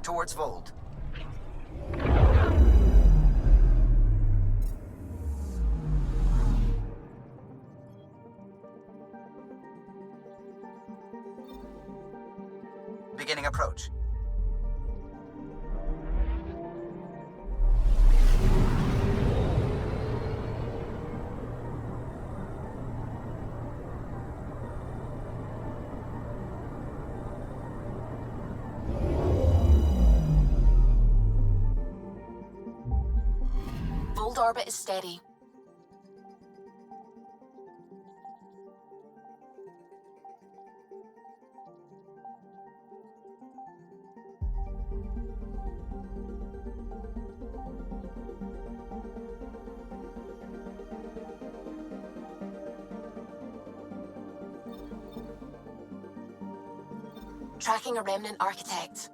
towards Vold. Beginning approach. Vold orbit is steady. Tracking a remnant architect.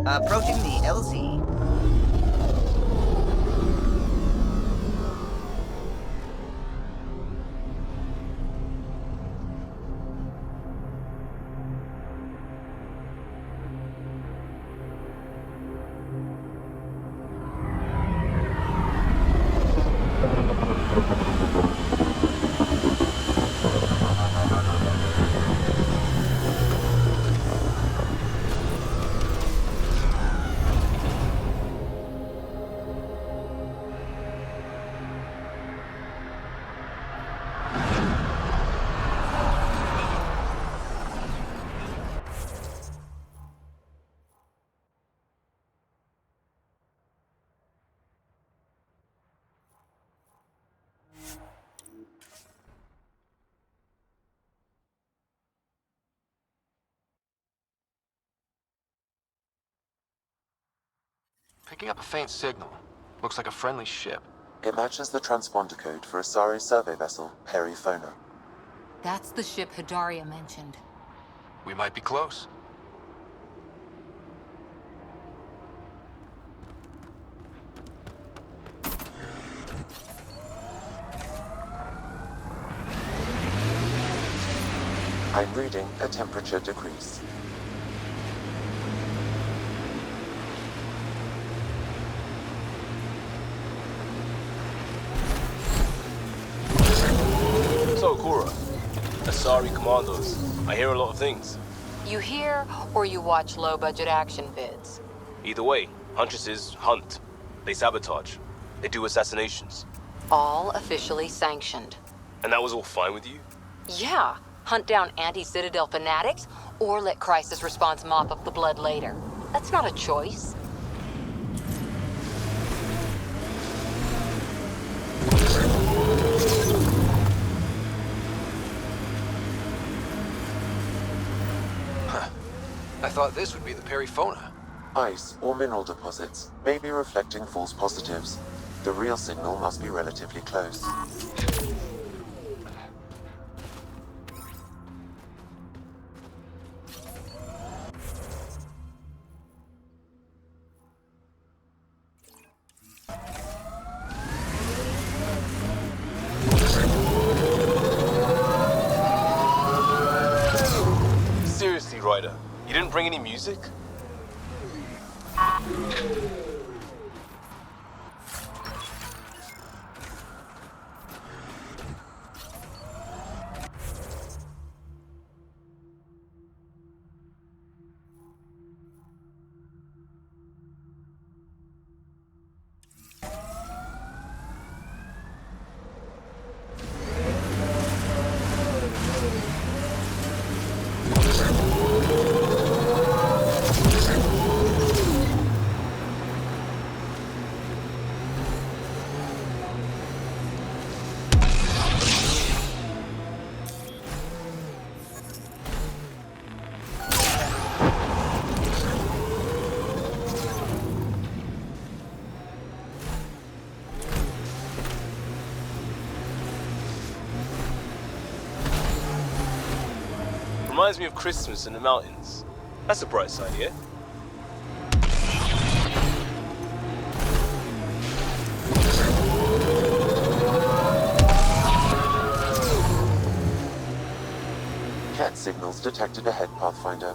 Approaching the LZ. Picking up a faint signal. Looks like a friendly ship. It matches the transponder code for Asari survey vessel, Perifona. That's the ship Hidaria mentioned. We might be close. I'm reading a temperature decrease. So, Kura, Asari commandos. I hear a lot of things. You hear or you watch low-budget action vids? Either way, Huntresses hunt. They sabotage. They do assassinations. All officially sanctioned. And that was all fine with you? Yeah, hunt down anti-Citadel fanatics, or let crisis response mop up the blood later. That's not a choice. I thought this would be the periphona. Ice or mineral deposits may be reflecting false positives. The real signal must be relatively close. Seriously, Ryder, you didn't bring any music? Reminds me of Christmas in the mountains. That's a bright side, yeah? Cat signals detected ahead, Pathfinder.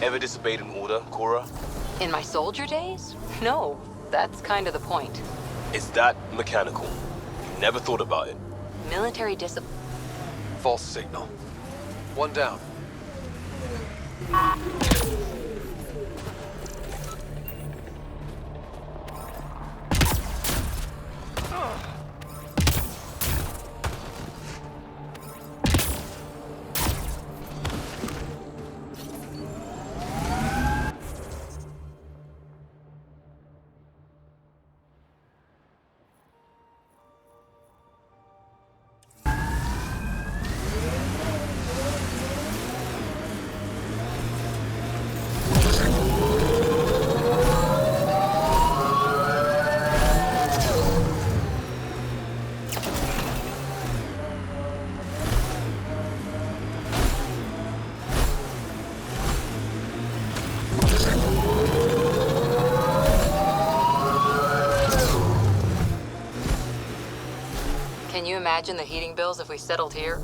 Ever disobeyed an order, Cora? In my soldier days? No, that's kind of the point. Is that mechanical? You never thought about it. Military discipline. False signal. One down. Can you imagine the heating bills if we settled here?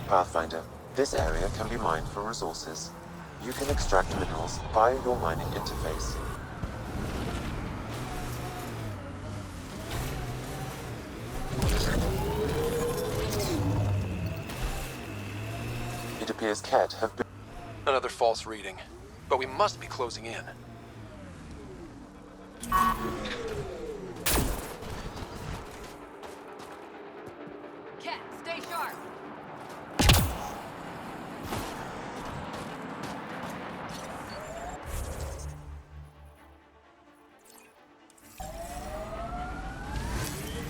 Pathfinder, this area can be mined for resources. You can extract minerals via your mining interface. It appears Ket have been... Another false reading. But we must be closing in. Cat, stay sharp!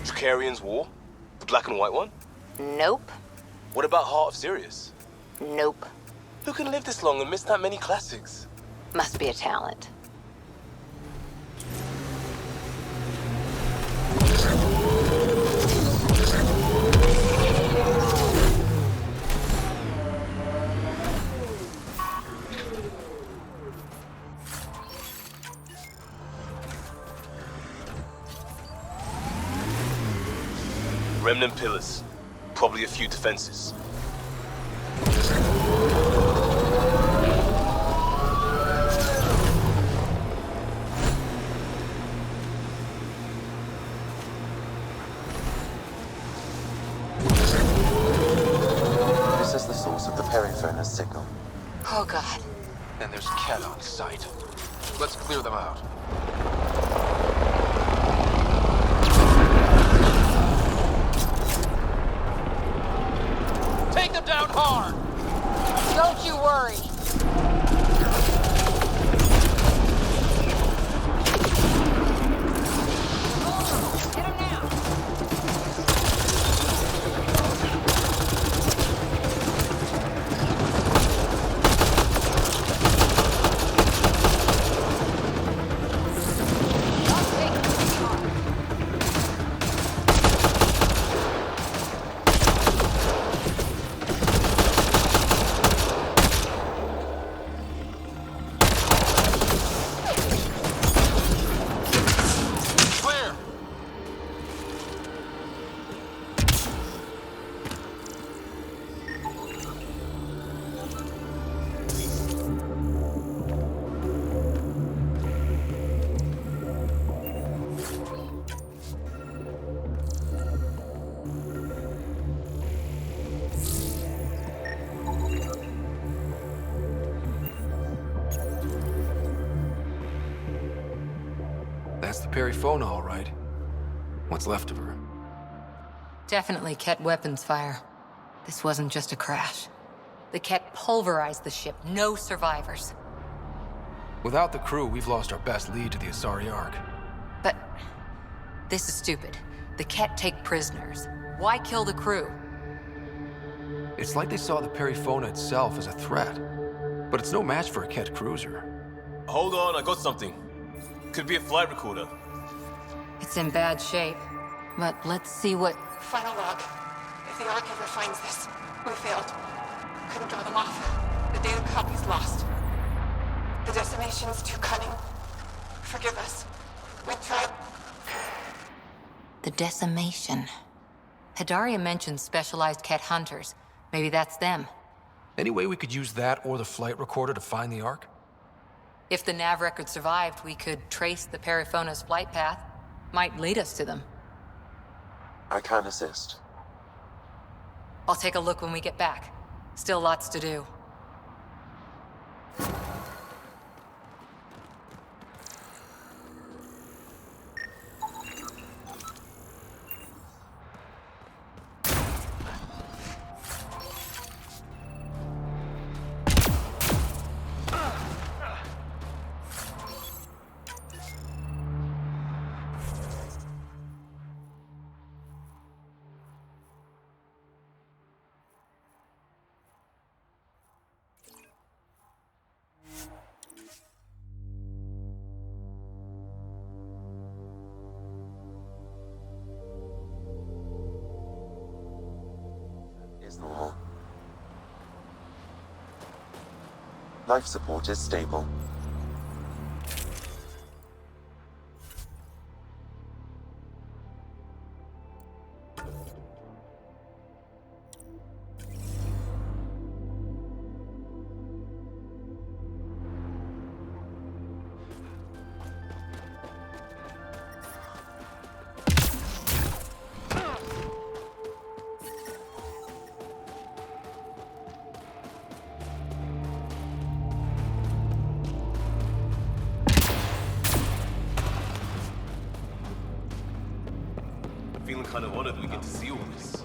Dracarian's War? The black and white one? Nope. What about Heart of Sirius? Nope. Who can live this long and miss that many classics? Must be a talent. Remnant pillars. Probably a few defenses. This is the source of the periphone's signal. Oh god. And there's Ket on site. Let's clear them out. Take them down hard! Don't you worry. Hit him now. Clear! That's the Perifona, all right. What's left of her? Definitely Ket weapons fire. This wasn't just a crash. The Ket pulverized the ship. No survivors. Without the crew, we've lost our best lead to the Asari Ark. But this is stupid. The Ket take prisoners. Why kill the crew? It's like they saw the Perifona itself as a threat. But it's no match for a Ket cruiser. Hold on, I got something. Could be a flight recorder. It's in bad shape. But let's see what... Final log. If the Ark ever finds this, we failed. Couldn't draw them off. The data copy's lost. The decimation's too cunning. Forgive us. We tried. The decimation. Hidaria mentioned specialized Ket hunters. Maybe that's them. Any way we could use that or the flight recorder to find the Ark? If the nav record survived, we could trace the Perifona's flight path. Might lead us to them. I can assist. I'll take a look when we get back. Still lots to do. Is normal. Life support is stable. Feeling kind of honored we get to see all this.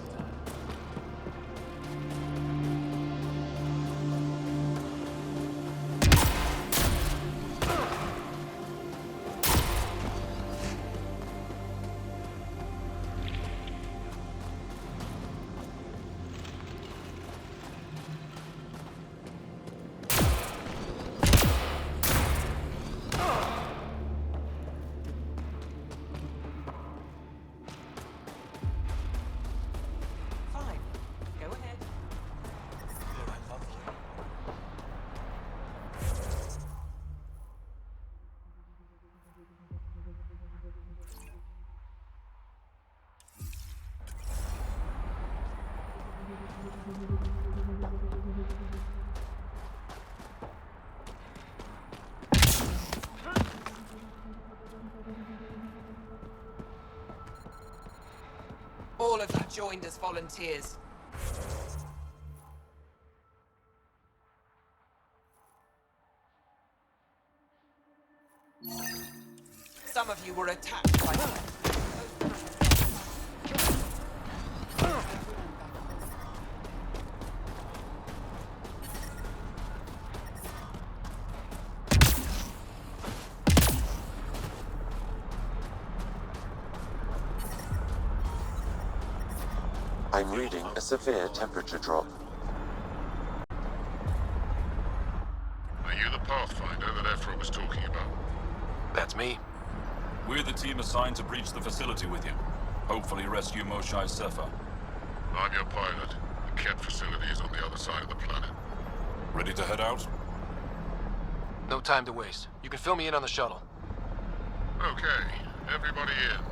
all of you joined as volunteers. Some of you were attacked by them. I'm reading a severe temperature drop. Are you the Pathfinder that Ephra was talking about? That's me. We're the team assigned to breach the facility with you. Hopefully rescue Moshae Sefer. I'm your pilot. The Ket facility is on the other side of the planet. Ready to head out? No time to waste. You can fill me in on the shuttle. Okay, everybody in.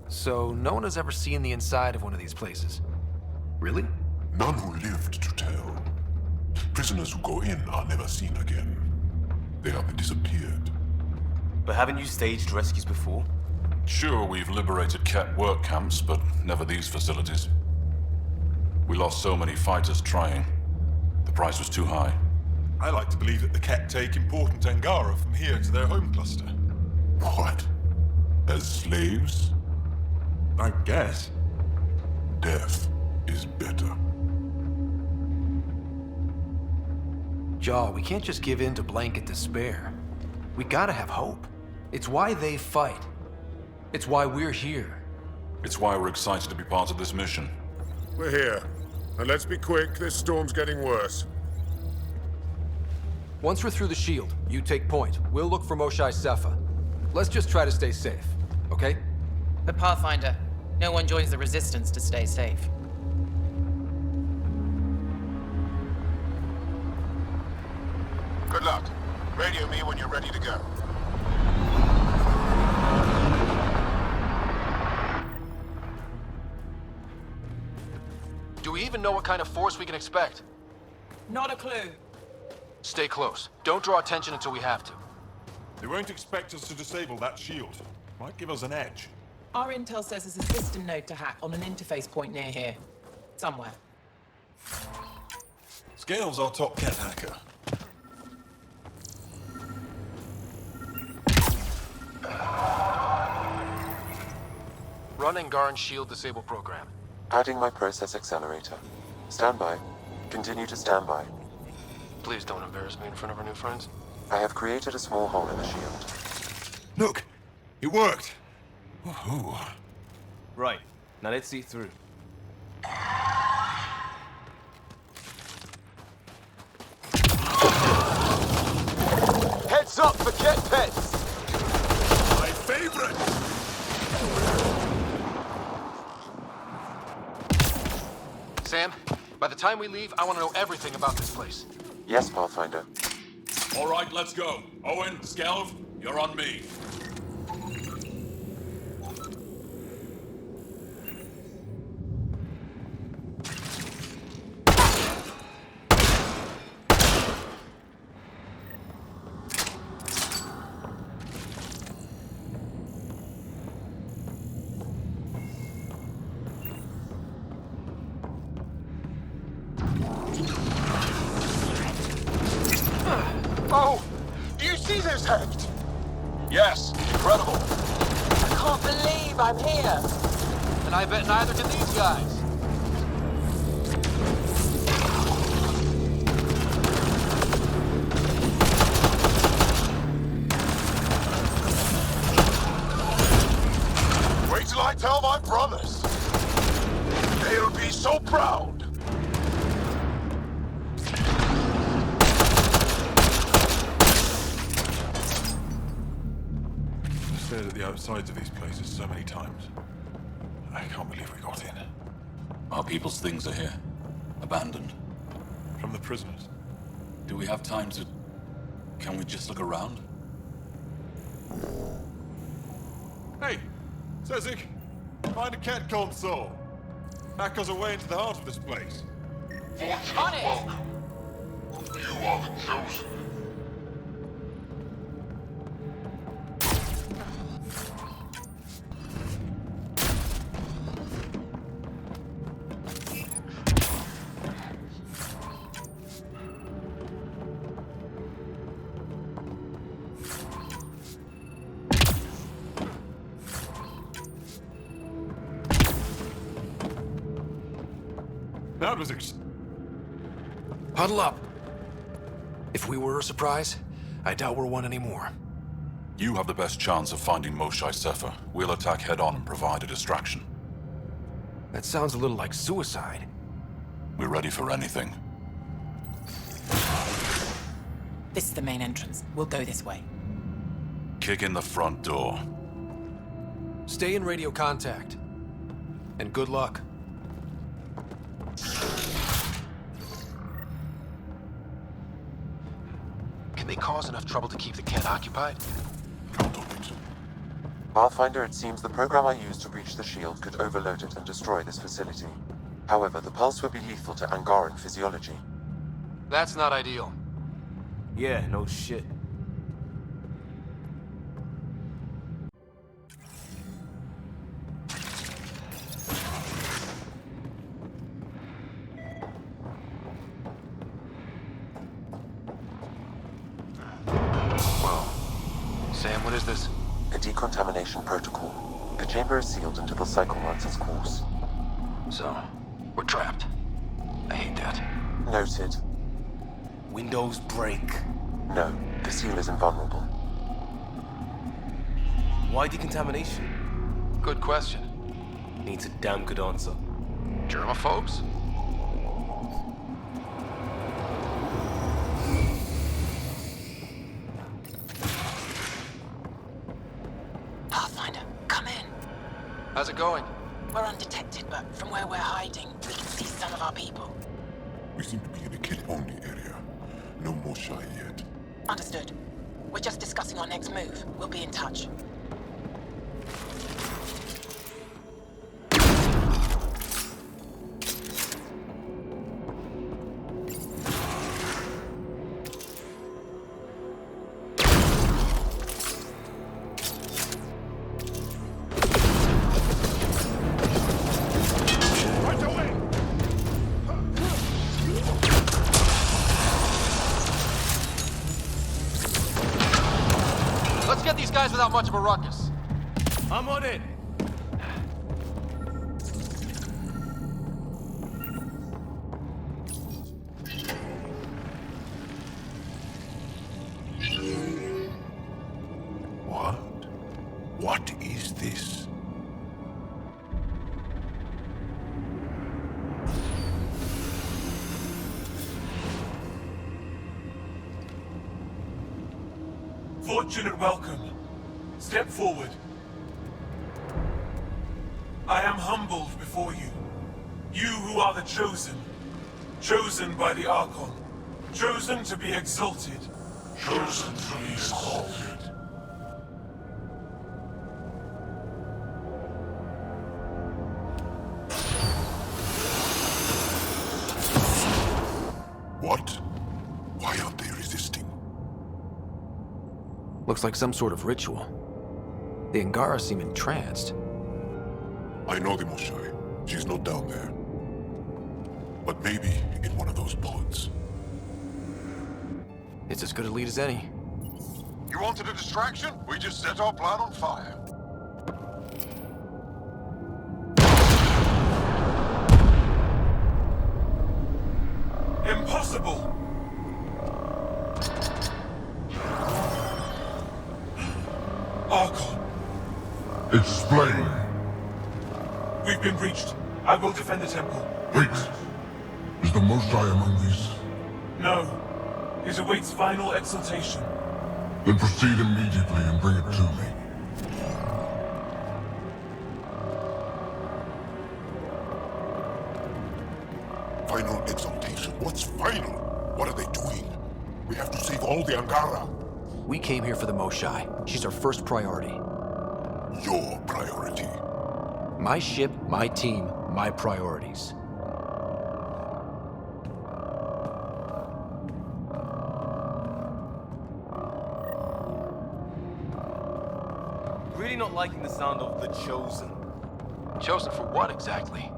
So, no one has ever seen the inside of one of these places. Really? None who lived to tell. Prisoners who go in are never seen again. They have disappeared. But haven't you staged rescues before? Sure, we've liberated Ket work camps, but never these facilities. We lost so many fighters trying. The price was too high. I like to believe that the Ket take important Angara from here to their home cluster. What? As slaves? I guess. Death is better. Jaw, we can't just give in to blanket despair. We gotta have hope. It's why they fight. It's why we're here. It's why we're excited to be part of this mission. We're here. And let's be quick, this storm's getting worse. Once we're through the shield, you take point. We'll look for Moshae Sefer. Let's just try to stay safe, okay? But Pathfinder, no one joins the Resistance to stay safe. Good luck. Radio me when you're ready to go. Do we even know what kind of force we can expect? Not a clue. Stay close. Don't draw attention until we have to. They won't expect us to disable that shield. Might give us an edge. Our intel says there's a system node to hack on an interface point near here. Somewhere. Scale's our top Ket hacker. Run Angaran shield disable program. Adding my process accelerator. Stand by. Continue to stand by. Please don't embarrass me in front of our new friends. I have created a small hole in the shield. Look! It worked! Woohoo! Right. Now let's see it through. Heads up for Ket pets! My favorite! Sam, by the time we leave, I want to know everything about this place. Yes, Pathfinder. All right, let's go. Owen, Skelv, you're on me. Oh! Do you see this hacked? Yes, incredible. I can't believe I'm here! And I bet neither can these guys. Wait till I tell my brothers. They'll be so proud. I've stared at the outsides of these places so many times. I can't believe we got in. Our people's things are here. Abandoned. From the prisoners. Do we have time to... Can we just look around? Hey, Sezik, find a cat console. Hackers are way into the heart of this place. On it! You are the chosen. That was Huddle up. If we were a surprise, I doubt we're one anymore. You have the best chance of finding Moshae Sefer. We'll attack head-on and provide a distraction. That sounds a little like suicide. We're ready for anything. This is the main entrance. We'll go this way. Kick in the front door. Stay in radio contact. And good luck. Can they cause enough trouble to keep the kent occupied? Count on it. Pathfinder, it seems the program I used to breach the shield could overload it and destroy this facility. However, the pulse would be lethal to Angaran physiology. That's not ideal. Yeah, no shit. Sam, what is this? A decontamination protocol. The chamber is sealed until the cycle runs its course. So, we're trapped. I hate that. Noted. Windows break. No, the seal is invulnerable. Why decontamination? Good question. Needs a damn good answer. Germaphobes? Pathfinder, come in. How's it going? We're undetected, but from where we're hiding, we can see some of our people. We seem to be in a kill-only area. No more shy yet. Understood. We're just discussing our next move. We'll be in touch. Let's get these guys without much of a ruckus. I'm on it. What? What is this? Fortunate welcome. Step forward. I am humbled before you. You who are the chosen. Chosen by the Archon. Chosen to be exalted. Chosen to be exalted. What? Why aren't they resisting? Looks like some sort of ritual. The Angara seem entranced. I know the Moshae. She's not down there. But maybe in one of those pods. It's as good a lead as any. You wanted a distraction? We just set our plan on fire. Impossible! Archon, Explain. we've been breached. I will defend the temple. Wait. Is the Moshae among these? No. It awaits final exaltation. Then proceed immediately and bring it to me. Final exaltation? What's final? What are they doing? We have to save all the Angara. We came here for the Moshai. She's our first priority. Your priority. My ship, my team, my priorities. Really not liking the sound of the Chosen. Chosen for what exactly?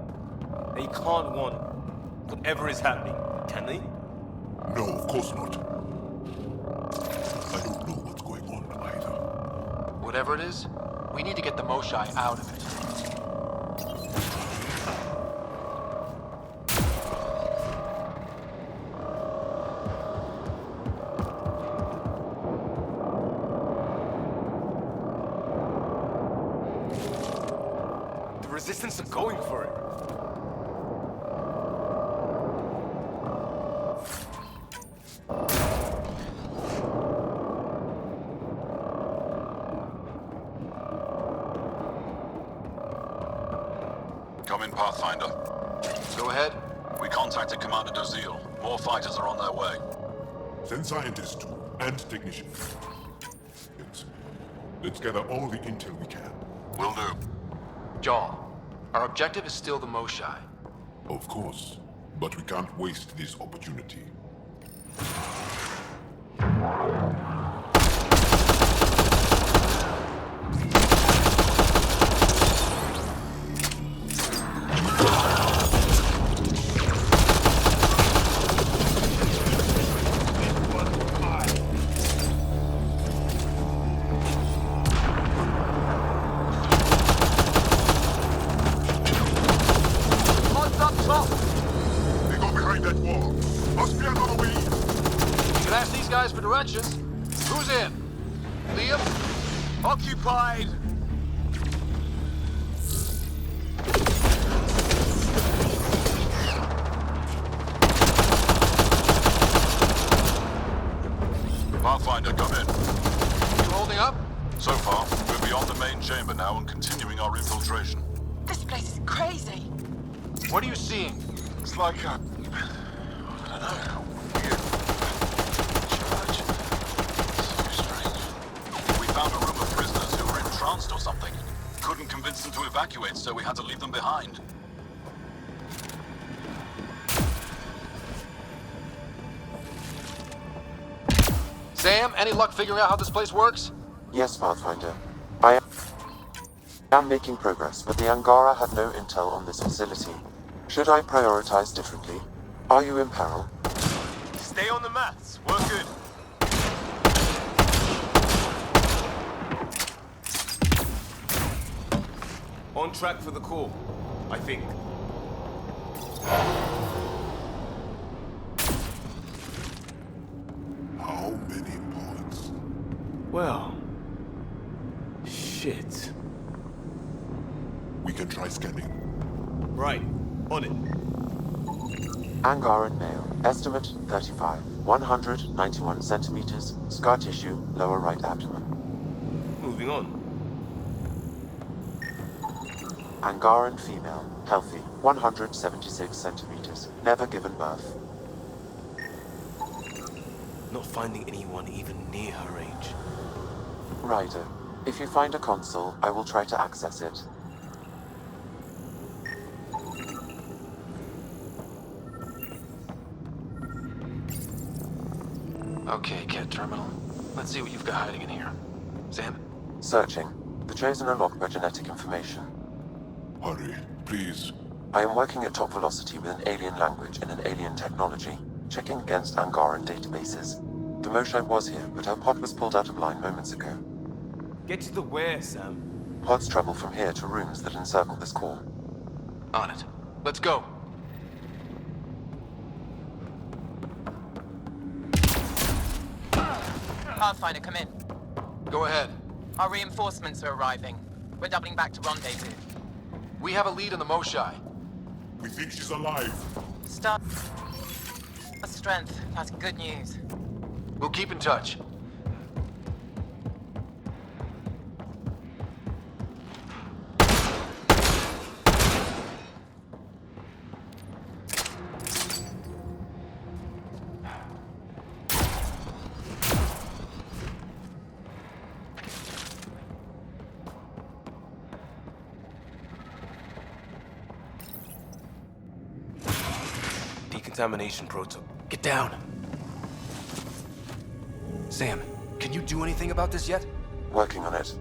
They can't want whatever is happening, can they? No, of course not. I don't know what's going on either. Whatever it is, we need to get the Moshai out of it. The Resistance are going for it. Come in, Pathfinder. Go ahead. We contacted Commander Dozil. More fighters are on their way. Send scientists too, and technicians. Let's gather all the intel we can. Will do. Jaw, our objective is still the Moshai. Of course, but we can't waste this opportunity. They go behind that wall. Must be another way. You can ask these guys for directions. Who's in? Liam? Occupied! Pathfinder, come in. You holding up? So far, we're beyond the main chamber now and continuing our infiltration. This place is crazy. What are you seeing? It's like a... I don't know. Weird. Church. So strange. We found a room of prisoners who were entranced or something. Couldn't convince them to evacuate, so we had to leave them behind. Sam, any luck figuring out how this place works? Yes, Pathfinder. I am making progress, but the Angara have no intel on this facility. Should I prioritize differently? Are you in peril? Stay on the mats. We're good. On track for the call, I think. How many pods? Well... shit. We can try scanning. Right. On it. Angaran male. Estimate 35. 191 centimeters. Scar tissue, lower right abdomen. Moving on. Angaran female. Healthy. 176 centimeters. Never given birth. Not finding anyone even near her age. Ryder, if you find a console, I will try to access it. Okay, Cat Terminal. Let's see what you've got hiding in here. Sam? Searching. The Chosen are locked by genetic information. Hurry, please. I am working at top velocity with an alien language and an alien technology, checking against Angaran databases. The Moshai was here, but her pod was pulled out of line moments ago. Get to the where, Sam? Pods travel from here to rooms that encircle this core. On it. Let's go. Pathfinder, come in. Go ahead. Our reinforcements are arriving. We're doubling back to rendezvous. We have a lead on the Moshai. We think she's alive. Star strength. That's good news. We'll keep in touch. decontamination proto. Get down. Sam, can you do anything about this yet? Working on it.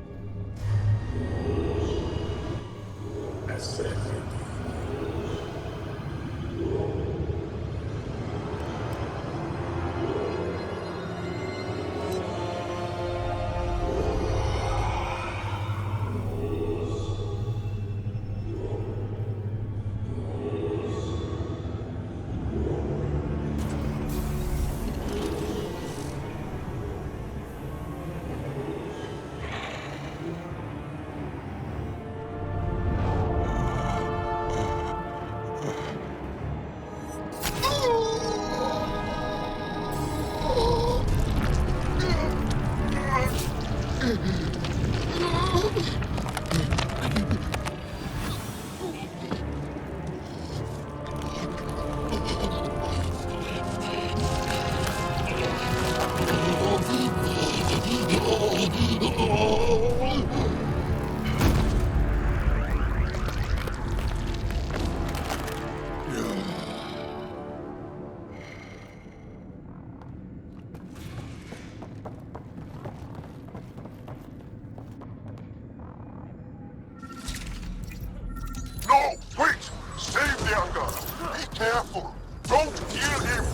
No! Wait! Save the Angara! Be careful! Don't kill him!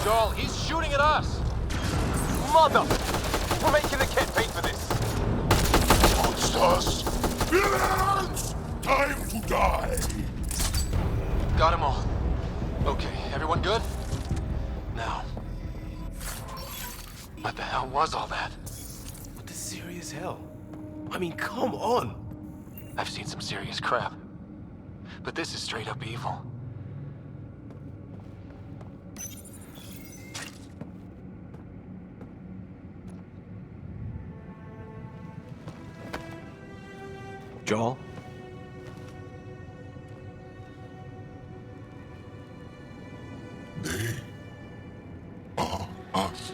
Joel, he's shooting at us! Mother! We're making the kid pay for this! Monsters! Villains! Time to die! Got them all. Okay, everyone good? Now. What the hell was all that? What the serious hell? I mean, come on! I've seen some serious crap. But this is straight up evil. Joel? They are us.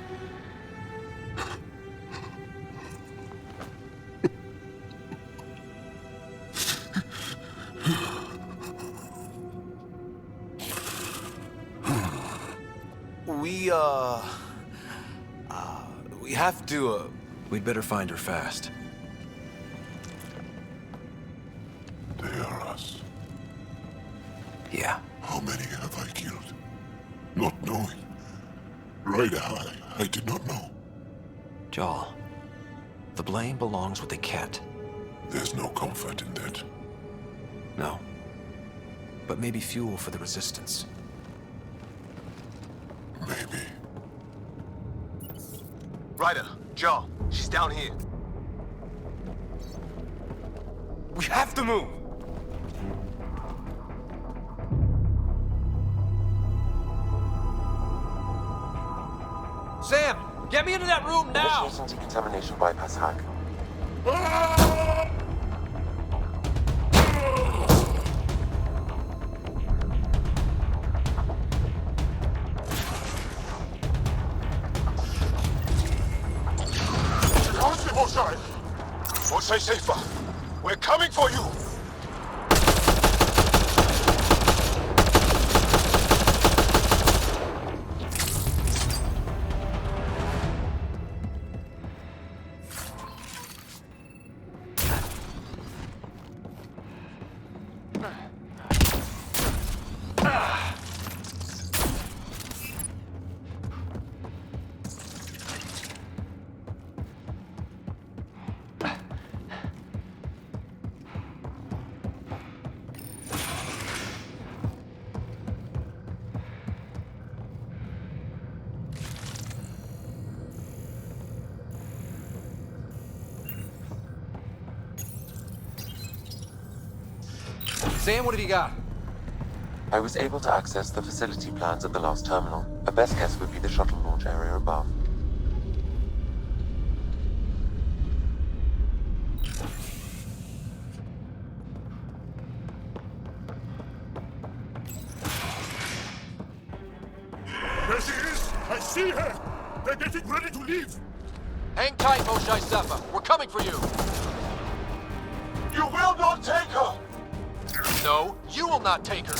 We have to, We'd better find her fast. They are us. Yeah. How many have I killed? Not knowing. Right, I did not know. Joel, the blame belongs with the cat. There's no comfort in that. No. But maybe fuel for the resistance. Maybe. Ryder, Jar, she's down here. We have to move! Sam, get me into that room now! Initiating decontamination bypass hack. Moshai safer. We're coming for you! Sam, what have you got? I was able to access the facility plans at the last terminal. A best guess would be the shuttle launch area above. There she is! I see her! They're getting ready to leave! Hang tight, Moshai Sefa. We're coming for you. You will not take her! No, you will not take her.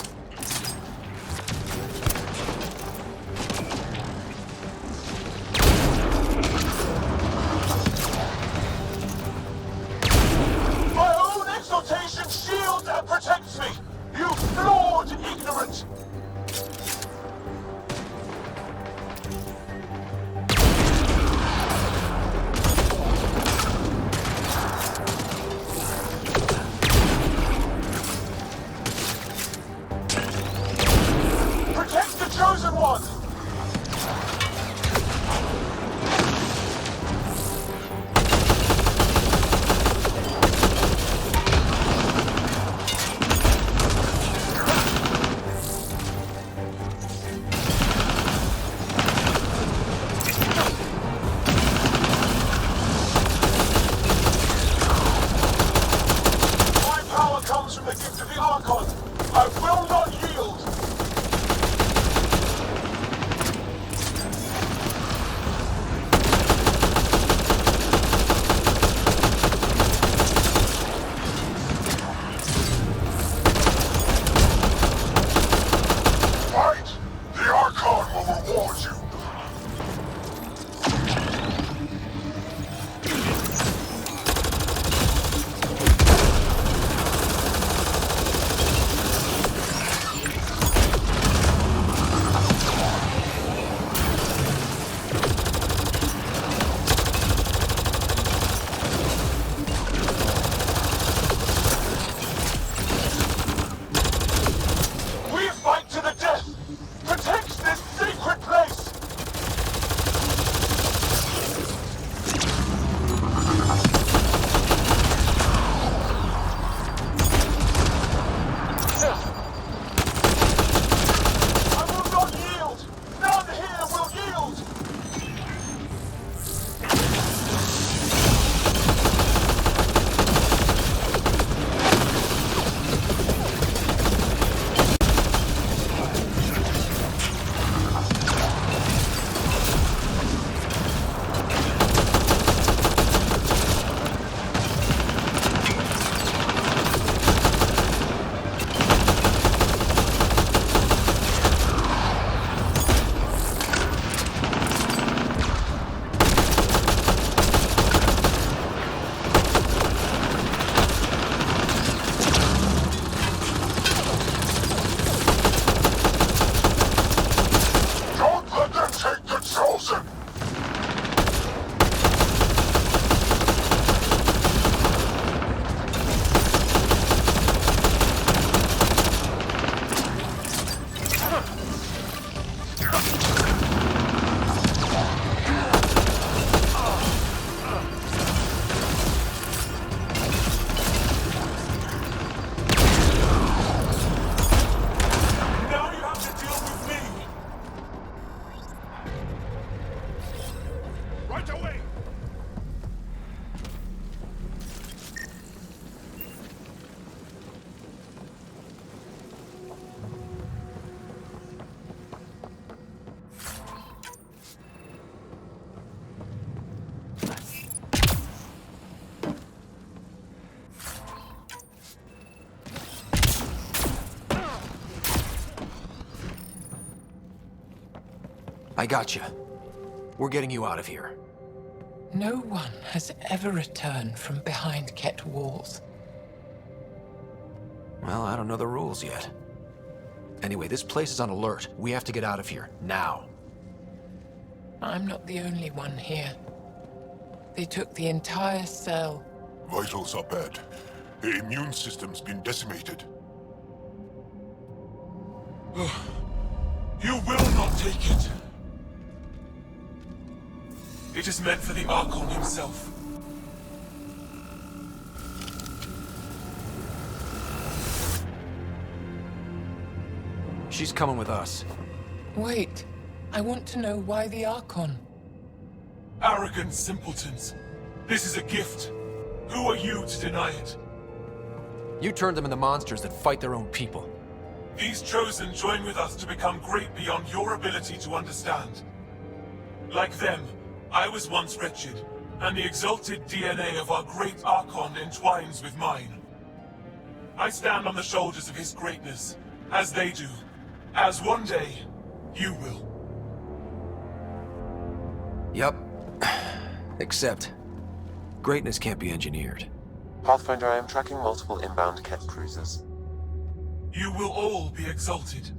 Now you have to deal with me! Right away! I got you. We're getting you out of here. No one has ever returned from behind Ket walls. Well, I don't know the rules yet. Anyway, this place is on alert. We have to get out of here, now. I'm not the only one here. They took the entire cell. Vitals are bad. The immune system's been decimated. You will not take it. It is meant for the Archon himself. She's coming with us. Wait, I want to know why the Archon? Arrogant simpletons. This is a gift. Who are you to deny it? You turned them into monsters that fight their own people. These Chosen join with us to become great beyond your ability to understand. Like them, I was once wretched, and the exalted DNA of our great Archon entwines with mine. I stand on the shoulders of his greatness, as they do, as one day, you will. Yup. Except, greatness can't be engineered. Pathfinder, I am tracking multiple inbound Ket cruisers. You will all be exalted.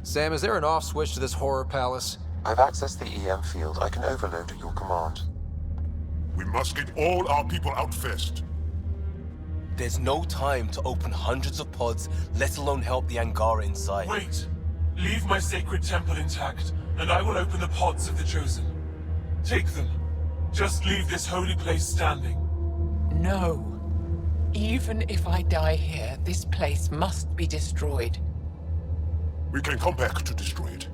Sam, is there an off switch to this horror palace? I've accessed the EM field. I can overload at your command. We must get all our people out first. There's no time to open hundreds of pods, let alone help the Angara inside. Wait. Leave my sacred temple intact, and I will open the pods of the Chosen. Take them. Just leave this holy place standing. No. Even if I die here, this place must be destroyed. We can come back to destroy it.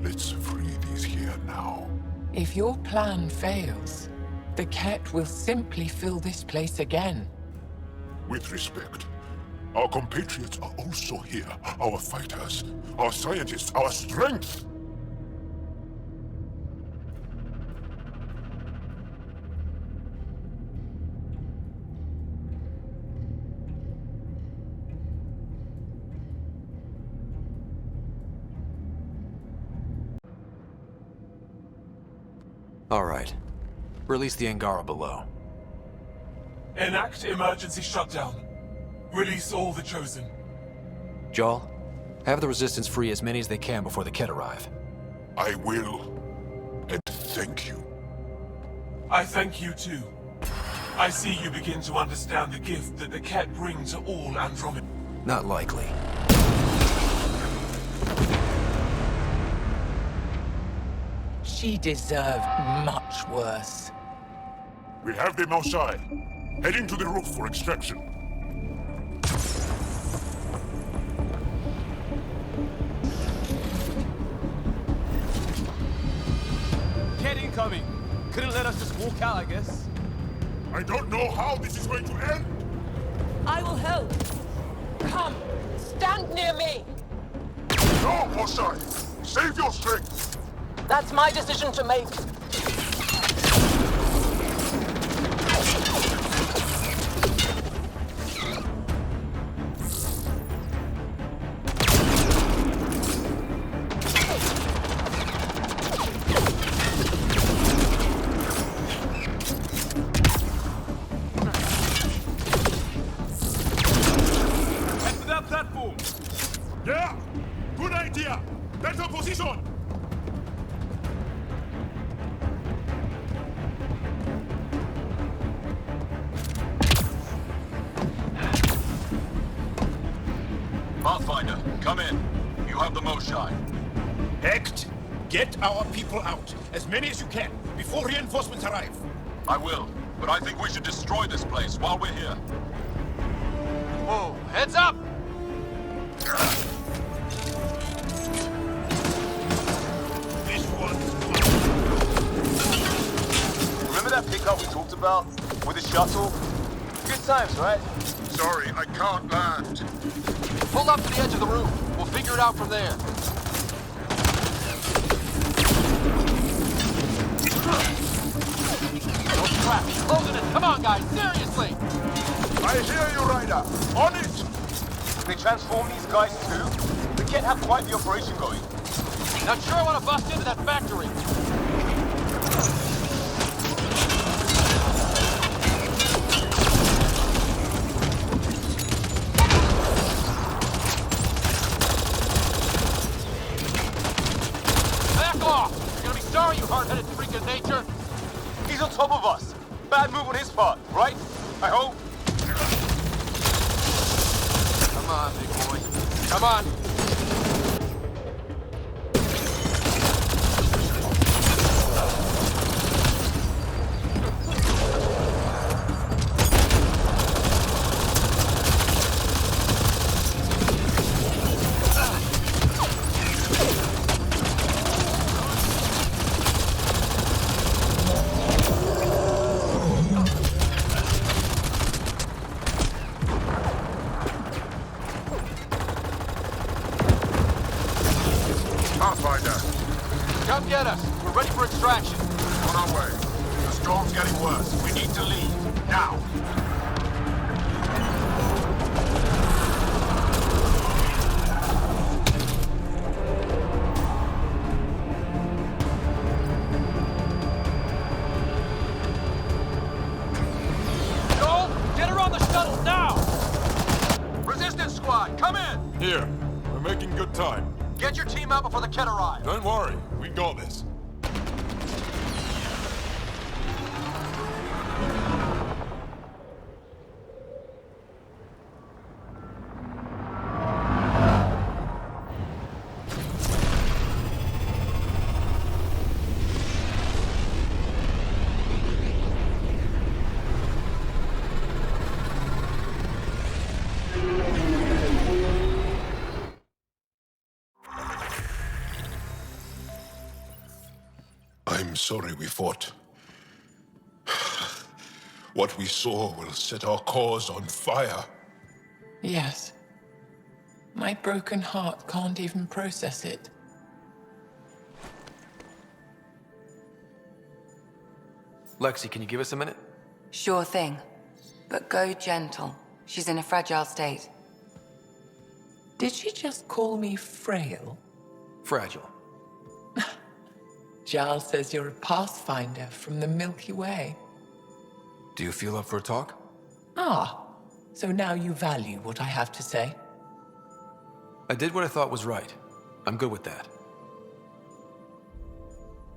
Let's free these here now. If your plan fails, the Ket will simply fill this place again. With respect, our compatriots are also here. Our fighters, our scientists, our strength! All right. Release the Angara below. Enact emergency shutdown. Release all the Chosen. Jarl, have the Resistance free as many as they can before the Ket arrive. I will. And thank you. I thank you too. I see you begin to understand the gift that the Ket bring to all Andromeda. Not likely. She deserved much worse. We have them outside. Heading to the roof for extraction. Ket incoming. Couldn't let us just walk out, I guess. I don't know how this is going to end. I will help. Come, stand near me. No, Osai! Save your strength! That's my decision to make. Head to that platform. Yeah! Good idea! Better position! Respect! Get our people out, as many as you can, before reinforcements arrive. I will, but I think we should destroy this place while we're here. Whoa, heads up! This one's Remember that pickup we talked about? With the shuttle? Good times, right? sorry, I can't land. Pull up to the edge of the room. We'll figure it out from there. Oh crap, he's closing it. Come on, guys, seriously! I hear you, Ryder. On it! They transform these guys too? We can't have quite the operation going. Not sure I want to bust into that factory. Back off! You're gonna be sorry, you hard-headed freak of nature. He's on top of us. Bad move on his part, right? I hope. Come on, big boy. Come on. Come get us. We're ready for extraction. On our way. The storm's getting worse. We need to leave. Now. Joel, get her on the shuttle now! Resistance squad, come in! Here. We're making good time. Get your team out before the Ket arrive. Don't worry. We got this. I'm sorry we fought. What we saw will set our cause on fire. Yes. My broken heart can't even process it. Lexi, can you give us a minute? Sure thing. But go gentle. She's in a fragile state. Did she just call me frail? Fragile. Giles says you're a pathfinder from the Milky Way. Do you feel up for a talk? Ah, so now you value what I have to say. I did what I thought was right. I'm good with that.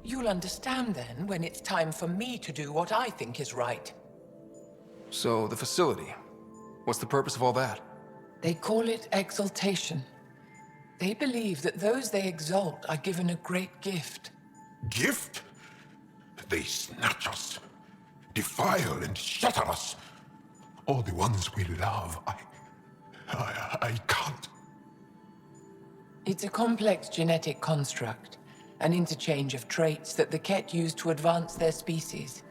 You'll understand then when it's time for me to do what I think is right. So, the facility. What's the purpose of all that? They call it Exaltation. They believe that those they exalt are given a great gift. Gift? They snatch us, defile and shatter us. All the ones we love. I can't. It's a complex genetic construct, an interchange of traits that the Ket use to advance their species.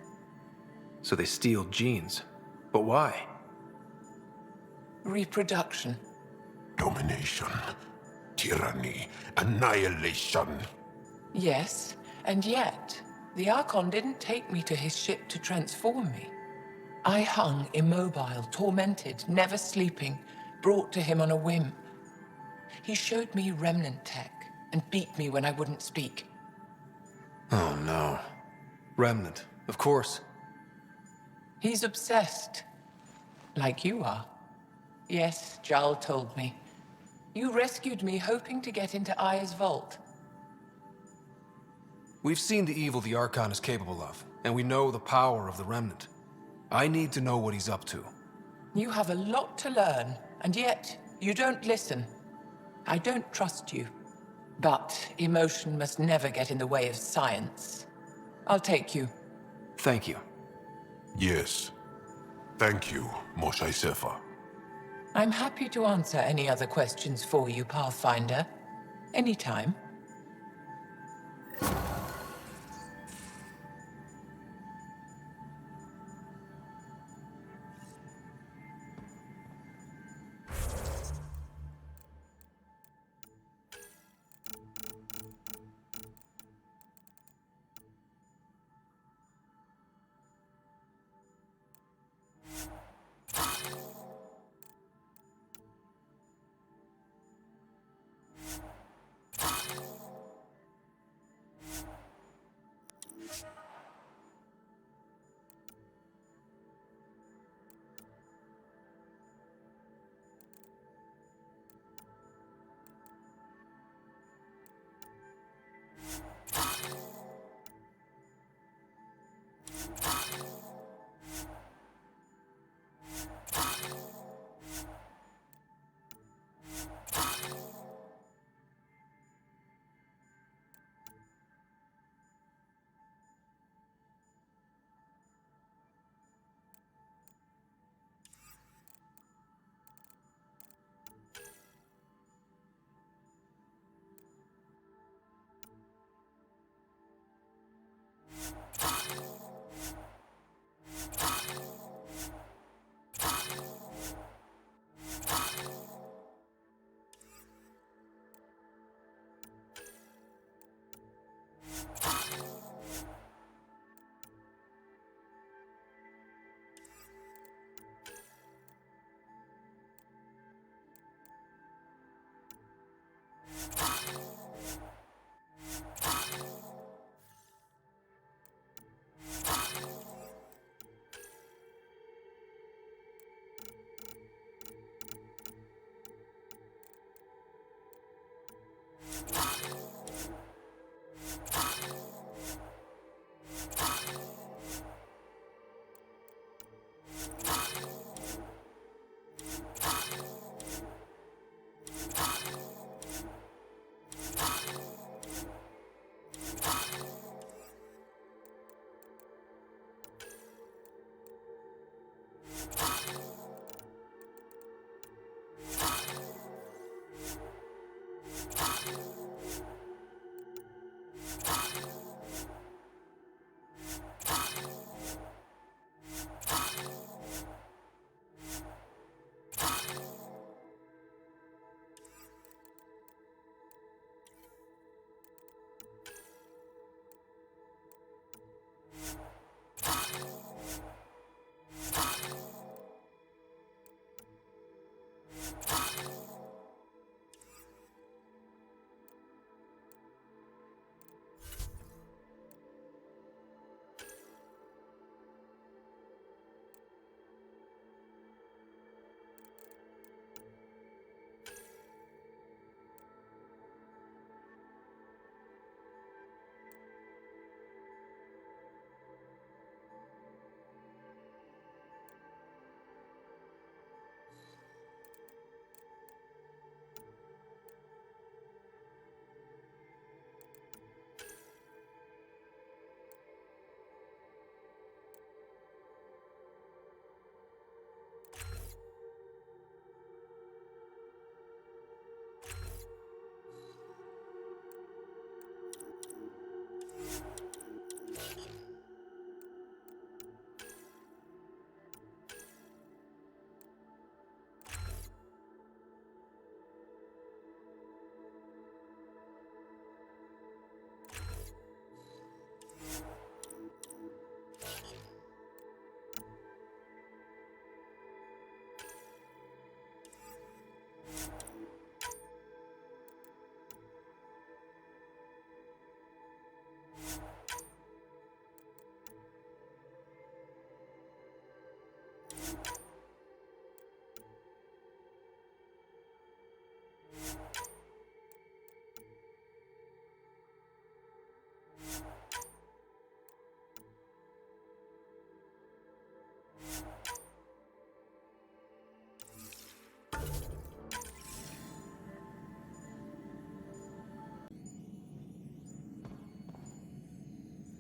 So they steal genes. But why? Reproduction. Domination, tyranny, annihilation. Yes, and yet, the Archon didn't take me to his ship to transform me. I hung immobile, tormented, never sleeping, brought to him on a whim. He showed me remnant tech and beat me when I wouldn't speak. Oh no. Remnant, of course. He's obsessed. Like you are. Yes, Jarl told me. You rescued me hoping to get into Aya's vault. We've seen the evil the Archon is capable of, and we know the power of the Remnant. I need to know what he's up to. You have a lot to learn, and yet you don't listen. I don't trust you. But emotion must never get in the way of science. I'll take you. Thank you. Yes. Thank you, Moshe Sefer. I'm happy to answer any other questions for you, Pathfinder. Anytime.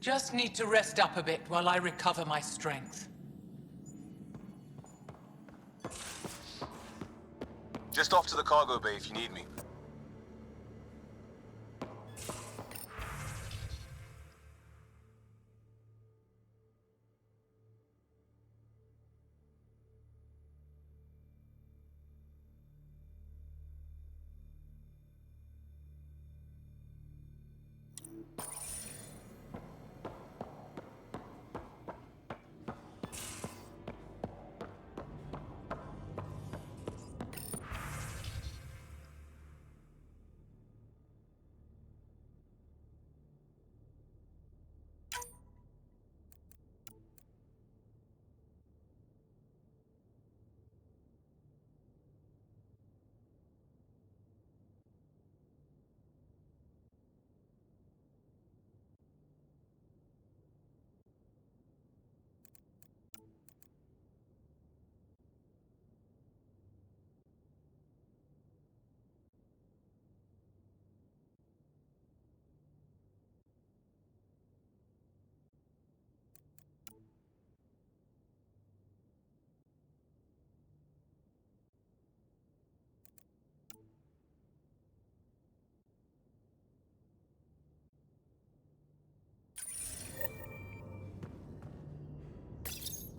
Just need to rest up a bit while I recover my strength. Just off to the cargo bay if you need me.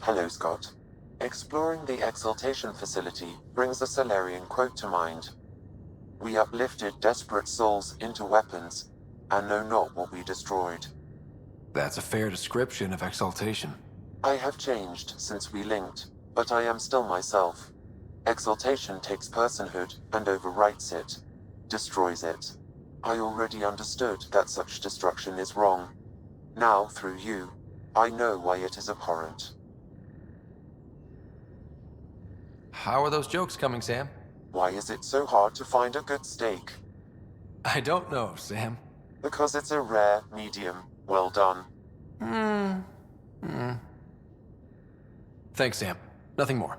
Hello, Scott. Exploring the Exaltation facility brings a Solarian quote to mind. We uplifted desperate souls into weapons, and know not what we destroyed. That's a fair description of Exaltation. I have changed since we linked, but I am still myself. Exaltation takes personhood and overwrites it, destroys it. I already understood that such destruction is wrong. Now, through you, I know why it is abhorrent. How are those jokes coming, Sam? Why is it so hard to find a good steak? I don't know, Sam. Because it's a rare, medium, well done. Thanks, Sam. Nothing more.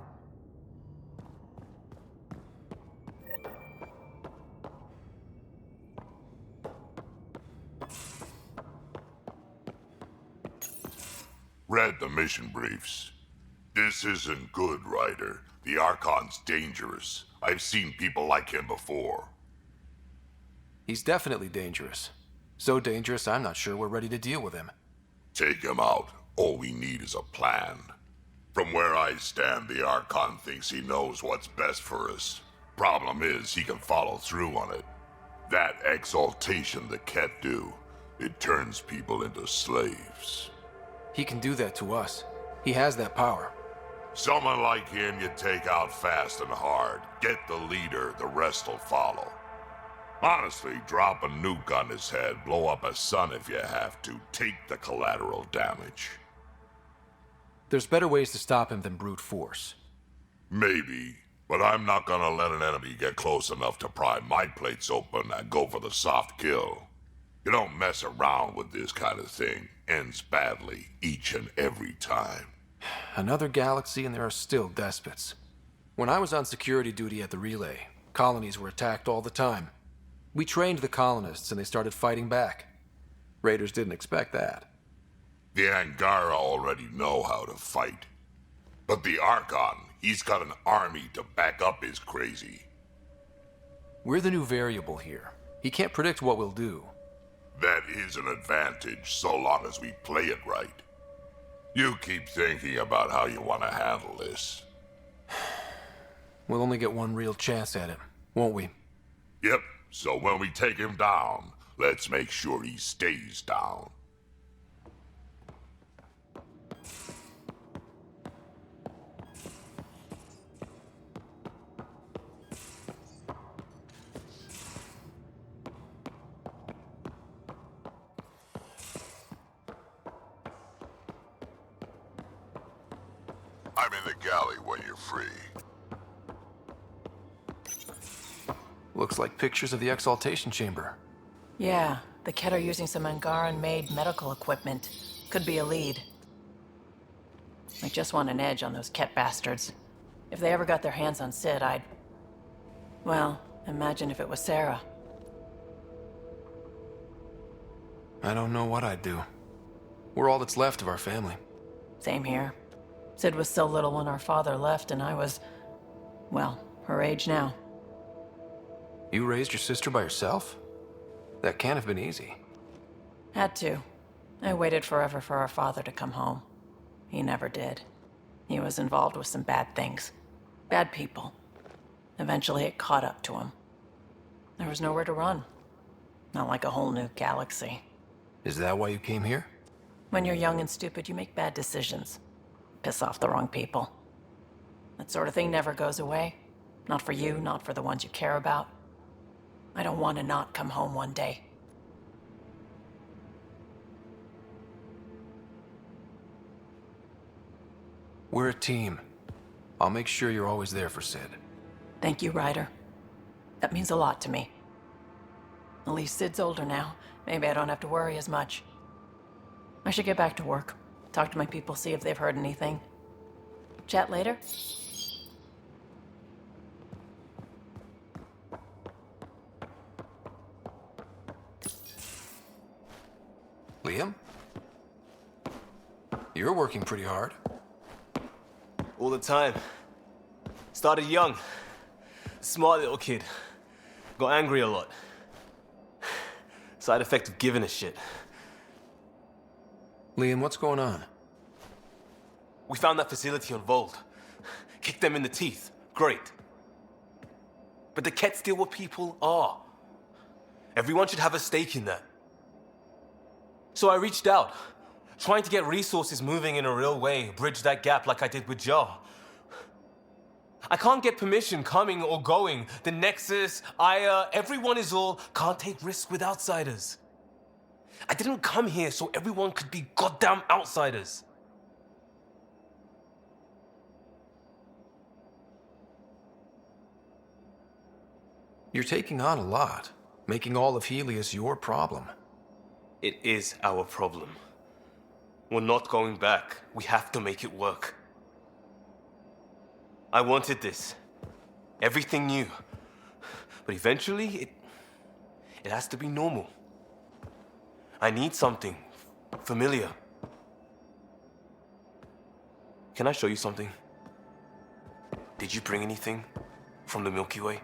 Read the mission briefs. This isn't good, Ryder. The Archon's dangerous. I've seen people like him before. He's definitely dangerous. So dangerous, I'm not sure we're ready to deal with him. Take him out. All we need is a plan. From where I stand, the Archon thinks he knows what's best for us. Problem is, he can follow through on it. That exaltation the Ket do, it turns people into slaves. He can do that to us. He has that power. Someone like him you take out fast and hard. Get the leader, the rest will follow. Honestly, drop a nuke on his head, blow up a sun if you have to. Take the collateral damage. There's better ways to stop him than brute force. Maybe, but I'm not gonna let an enemy get close enough to pry my plates open and go for the soft kill. You don't mess around with this kind of thing. Ends badly, each and every time. Another galaxy and there are still despots. When I was on security duty at the relay, colonies were attacked all the time. We trained the colonists and they started fighting back. Raiders didn't expect that. The Angara already know how to fight. But the Archon, he's got an army to back up his crazy. We're the new variable here. He can't predict what we'll do. That is an advantage, so long as we play it right. You keep thinking about how you want to handle this. We'll only get one real chance at him, won't we? Yep, so when we take him down, let's make sure he stays down. I'm in the galley when you're free. Looks like pictures of the Exaltation chamber. Yeah, the Ket are using some Angaran-made medical equipment. Could be a lead. I just want an edge on those Ket bastards. If they ever got their hands on Sid, I'd... Well, imagine if it was Sarah. I don't know what I'd do. We're all that's left of our family. Same here. Sid was so little when our father left, and I was, well, her age now. You raised your sister by yourself? That can't have been easy. Had to. I waited forever for our father to come home. He never did. He was involved with some bad things. Bad people. Eventually it caught up to him. There was nowhere to run. Not like a whole new galaxy. Is that why you came here? When you're young and stupid, you make bad decisions. Piss off the wrong people. That sort of thing never goes away. Not for you, not for the ones you care about. I don't want to not come home one day. We're a team. I'll make sure you're always there for Sid. Thank you, Ryder. That means a lot to me. At least Sid's older now. Maybe I don't have to worry as much. I should get back to work. Talk to my people, see if they've heard anything. Chat later? Liam? You're working pretty hard. All the time. Started young. Smart little kid. Got angry a lot. Side effect of giving a shit. Liam, what's going on? We found that facility on Vold. Kicked them in the teeth. Great. But the Kett steal what people are. Everyone should have a stake in that. So I reached out, trying to get resources moving in a real way, bridge that gap like I did with Jar. I can't get permission coming or going. The Nexus, Aya, everyone is all can't take risks with outsiders. I didn't come here so everyone could be goddamn outsiders. You're taking on a lot, making all of Helios your problem. It is our problem. We're not going back. We have to make it work. I wanted this. Everything new. But eventually, it has to be normal. I need something familiar. Can I show you something? Did you bring anything from the Milky Way?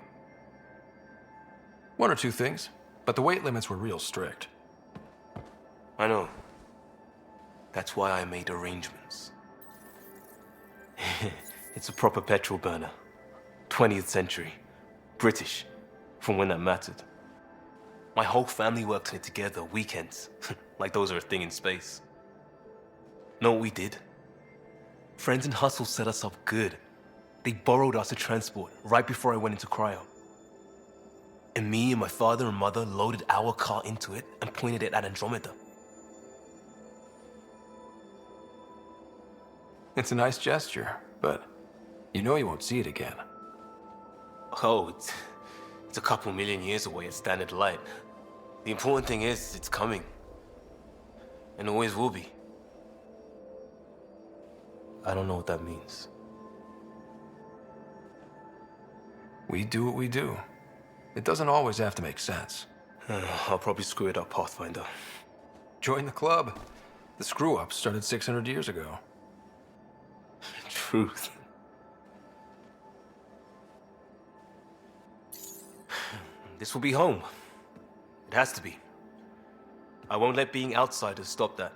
One or two things, but the weight limits were real strict. I know. That's why I made arrangements. It's a proper petrol burner. 20th century. British. From when that mattered. My whole family worked on it together, weekends. Like those are a thing in space. Know what we did? Friends in Hustle set us up good. They borrowed us a transport right before I went into cryo. And me and my father and mother loaded our car into it and pointed it at Andromeda. It's a nice gesture, but you know you won't see it again. Oh, it's a couple million years away at standard light. The important thing is, it's coming. And always will be. I don't know what that means. We do what we do. It doesn't always have to make sense. I'll probably screw it up, Pathfinder. Join the club. The screw-up started 600 years ago. Truth. This will be home. It has to be. I won't let being outsiders stop that.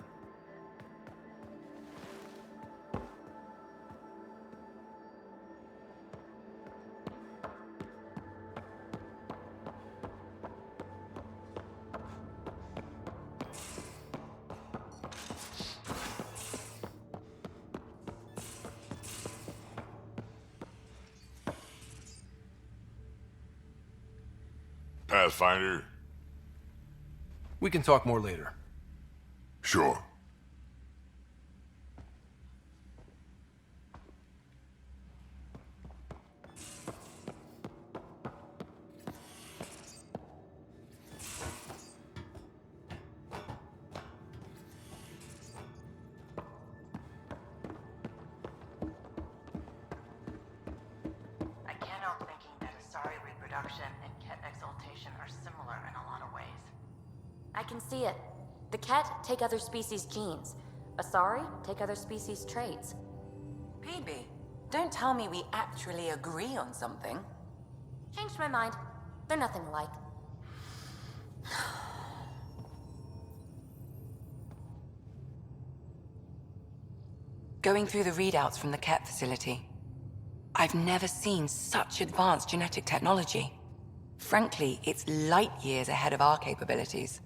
Pathfinder? We can talk more later. Sure. I can't help thinking that Asari reproduction and Kett exaltation are similar in a lot of ways. I can see it. The Kett take other species' genes, Asari take other species' traits. PB, don't tell me we actually agree on something. Changed my mind. They're nothing alike. Going through the readouts from the Ket facility, I've never seen such advanced genetic technology. Frankly, it's light years ahead of our capabilities.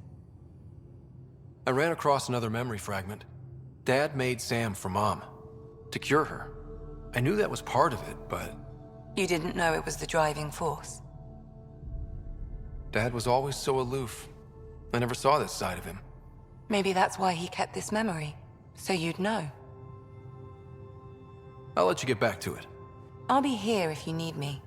I ran across another memory fragment. Dad made Sam for Mom, to cure her. I knew that was part of it, but... You didn't know it was the driving force? Dad was always so aloof. I never saw this side of him. Maybe that's why he kept this memory, so you'd know. I'll let you get back to it. I'll be here if you need me.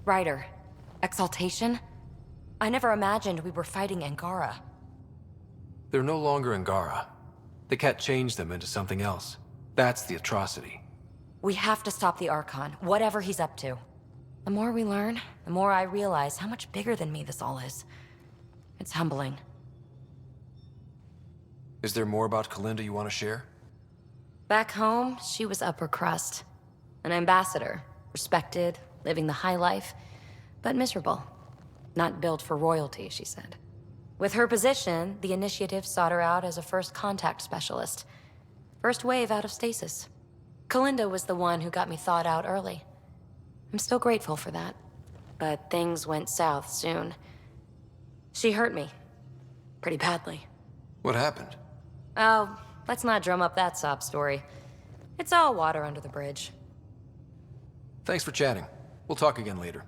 Ryder, Exaltation? I never imagined we were fighting Angara. They're no longer Angara. The Ket changed them into something else. That's the atrocity. We have to stop the Archon, whatever he's up to. The more we learn, the more I realize how much bigger than me this all is. It's humbling. Is there more about Kalinda you want to share? Back home, she was upper crust. An ambassador, respected, living the high life, but miserable. Not built for royalty, she said. With her position, the initiative sought her out as a first contact specialist. First wave out of stasis. Kalinda was the one who got me thawed out early. I'm still grateful for that. But things went south soon. She hurt me. Pretty badly. What happened? Oh, let's not drum up that sob story. It's all water under the bridge. Thanks for chatting. We'll talk again later.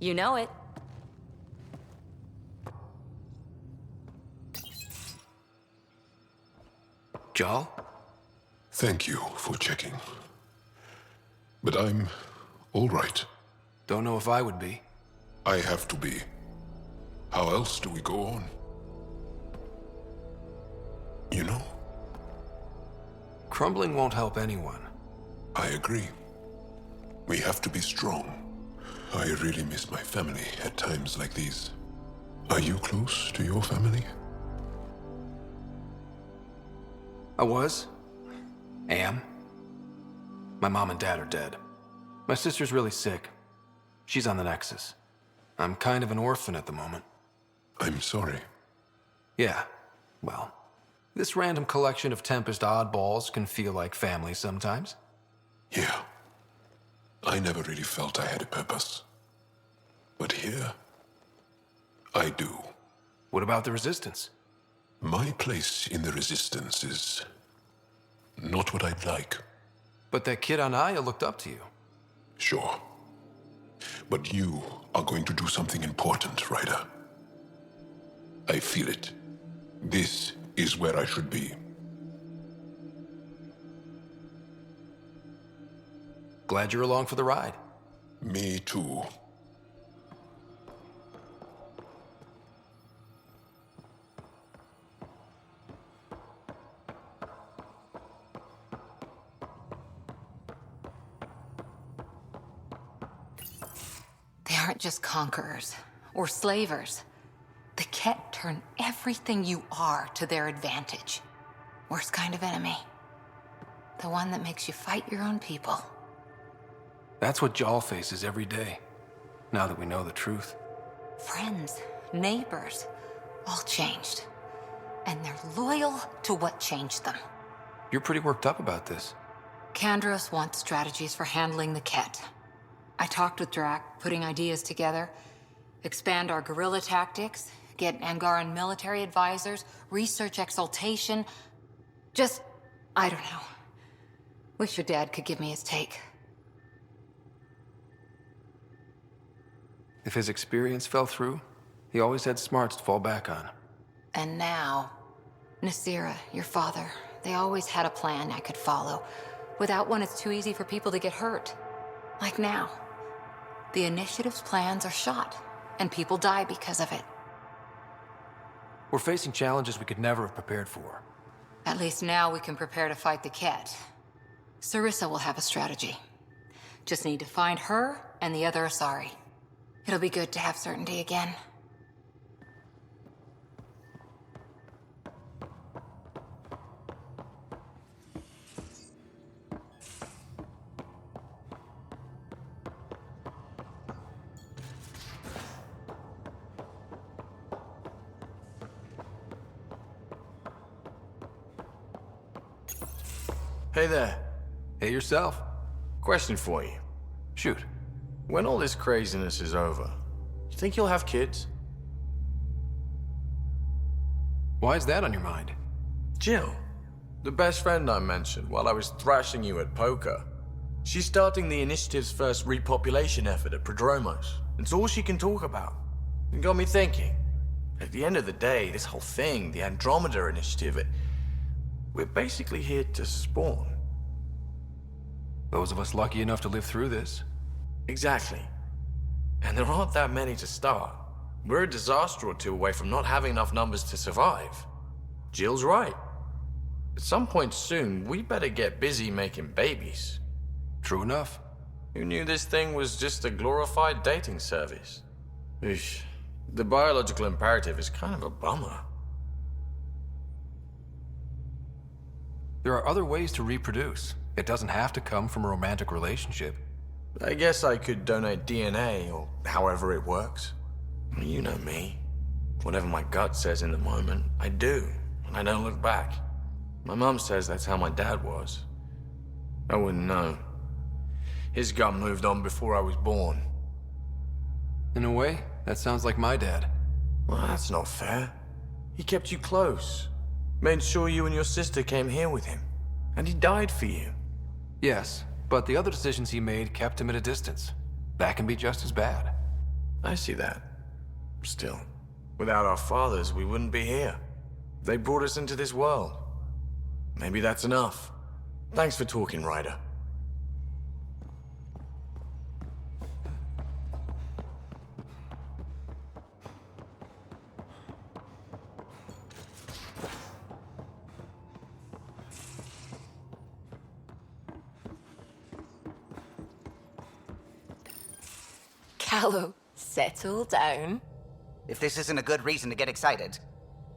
You know it. Jal? Thank you for checking. But I'm all right. Don't know if I would be. I have to be. How else do we go on? You know? Crumbling won't help anyone. I agree. We have to be strong. I really miss my family at times like these. Are you close to your family? I was. Am. My mom and dad are dead. My sister's really sick. She's on the Nexus. I'm kind of an orphan at the moment. I'm sorry. Yeah, well, this random collection of Tempest oddballs can feel like family sometimes. Yeah. I never really felt I had a purpose. But here, I do. What about the Resistance? My place in the Resistance is not what I'd like. But that kid on Aya looked up to you. Sure. But you are going to do something important, Ryder. I feel it. This is where I should be. Glad you're along for the ride. Me too. They aren't just conquerors or slavers. The Ket turn everything you are to their advantage. Worst kind of enemy. The one that makes you fight your own people. That's what Jal faces every day, now that we know the truth. Friends, neighbors, all changed. And they're loyal to what changed them. You're pretty worked up about this. Kandros wants strategies for handling the Ket. I talked with Drac, putting ideas together. Expand our guerrilla tactics, get Angaran military advisors, research Exaltation. Just I don't know. Wish your dad could give me his take. If his experience fell through, he always had smarts to fall back on. And now, Nasira, your father, they always had a plan I could follow. Without one, it's too easy for people to get hurt. Like now. The Initiative's plans are shot, and people die because of it. We're facing challenges we could never have prepared for. At least now we can prepare to fight the Ket. Sarissa will have a strategy. Just need to find her and the other Asari. It'll be good to have certainty again. Hey there. Hey yourself. Question for you. Shoot. When all this craziness is over, you think you'll have kids? Why is that on your mind? Jill, the best friend I mentioned while I was thrashing you at poker. She's starting the Initiative's first repopulation effort at Prodromos. It's all she can talk about. It got me thinking. At the end of the day, this whole thing, the Andromeda Initiative, we're basically here to spawn. Those of us lucky enough to live through this. Exactly. And there aren't that many to start. We're a disaster or two away from not having enough numbers to survive. Jill's right. At some point soon, we better get busy making babies. True enough. Who knew this thing was just a glorified dating service? Eesh. The biological imperative is kind of a bummer. There are other ways to reproduce. It doesn't have to come from a romantic relationship. I guess I could donate DNA, or however it works. You know me. Whatever my gut says in the moment, I do, and I don't look back. My mum says that's how my dad was. I wouldn't know. His gut moved on before I was born. In a way, that sounds like my dad. Well, that's not fair. He kept you close. Made sure you and your sister came here with him. And he died for you. Yes, but the other decisions he made kept him at a distance. That can be just as bad. I see that. Still, without our fathers, we wouldn't be here. They brought us into this world. Maybe that's enough. Thanks for talking, Ryder. Callow, settle down. If this isn't a good reason to get excited.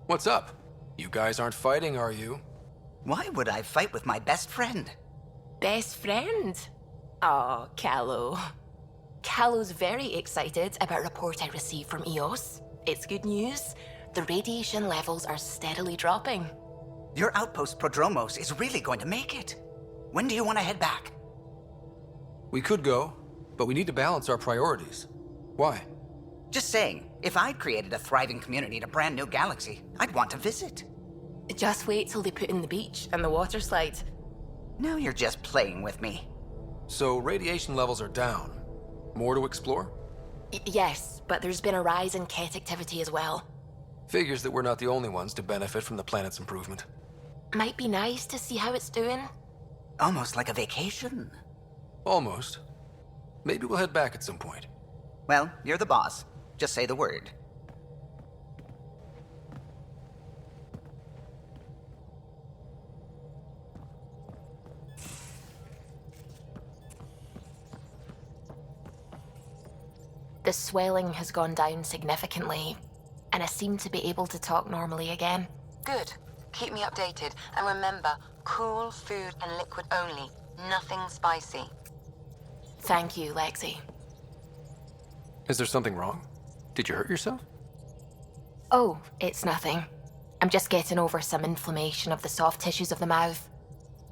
What's up? You guys aren't fighting, are you? Why would I fight with my best friend? Best friend? Oh, Callow. Callow's very excited about a report I received from EOS. It's good news. The radiation levels are steadily dropping. Your outpost Prodromos is really going to make it. When do you want to head back? We could go, but we need to balance our priorities. Why? Just saying, if I'd created a thriving community in a brand new galaxy, I'd want to visit. Just wait till they put in the beach and the water slide. Now you're just playing with me. So radiation levels are down. More to explore? Yes, but there's been a rise in Ket activity as well. Figures that we're not the only ones to benefit from the planet's improvement. Might be nice to see how it's doing. Almost like a vacation. Almost. Maybe we'll head back at some point. Well, you're the boss. Just say the word. The swelling has gone down significantly, and I seem to be able to talk normally again. Good. Keep me updated. And remember, cool food and liquid only. Nothing spicy. Thank you, Lexi. Is there something wrong? Did you hurt yourself? Oh, it's nothing. I'm just getting over some inflammation of the soft tissues of the mouth.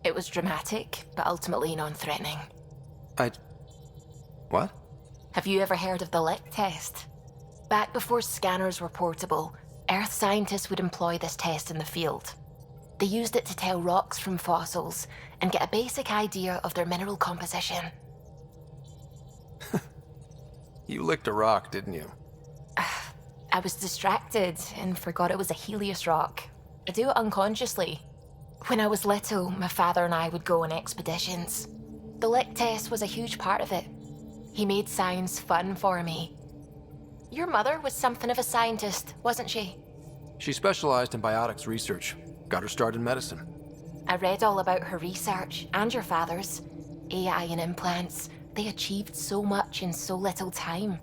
It was dramatic, but ultimately non-threatening. What? Have you ever heard of the lick test? Back before scanners were portable, Earth scientists would employ this test in the field. They used it to tell rocks from fossils and get a basic idea of their mineral composition. You licked a rock, didn't you? I was distracted and forgot it was a Helios rock. I do it unconsciously. When I was little, my father and I would go on expeditions. The lick test was a huge part of it. He made science fun for me. Your mother was something of a scientist, wasn't she? She specialized in biotics research. Got her start in medicine. I read all about her research, and your father's. AI and implants. They achieved so much in so little time.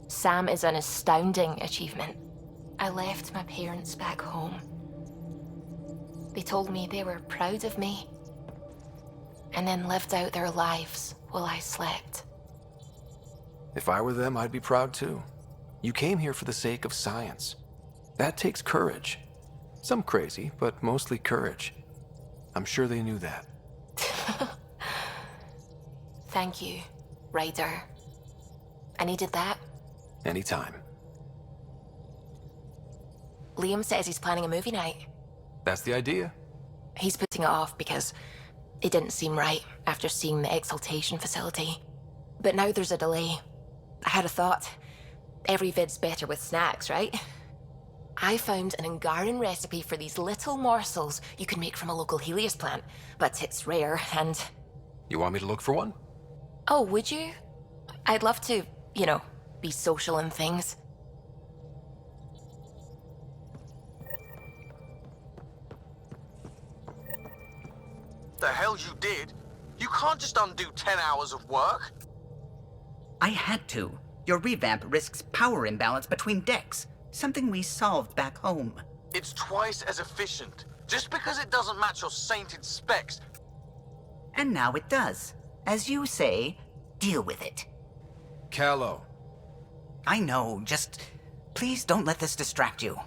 Sam is an astounding achievement. I left my parents back home. They told me they were proud of me, and then lived out their lives while I slept. If I were them, I'd be proud too. You came here for the sake of science. That takes courage. Some crazy, but mostly courage. I'm sure they knew that. Thank you, Ryder. I needed that. Anytime. Liam says he's planning a movie night. That's the idea. He's putting it off because it didn't seem right after seeing the Exaltation facility. But now there's a delay. I had a thought. Every vid's better with snacks, right? I found an Angaran recipe for these little morsels you can make from a local Helios plant, but it's rare and... You want me to look for one? Oh, would you? I'd love to, be social and things. The hell you did? You can't just undo 10 hours of work. I had to. Your revamp risks power imbalance between decks, something we solved back home. It's twice as efficient. Just because it doesn't match your sainted specs. And now it does. As you say, deal with it. Callow. I know, just please don't let this distract you.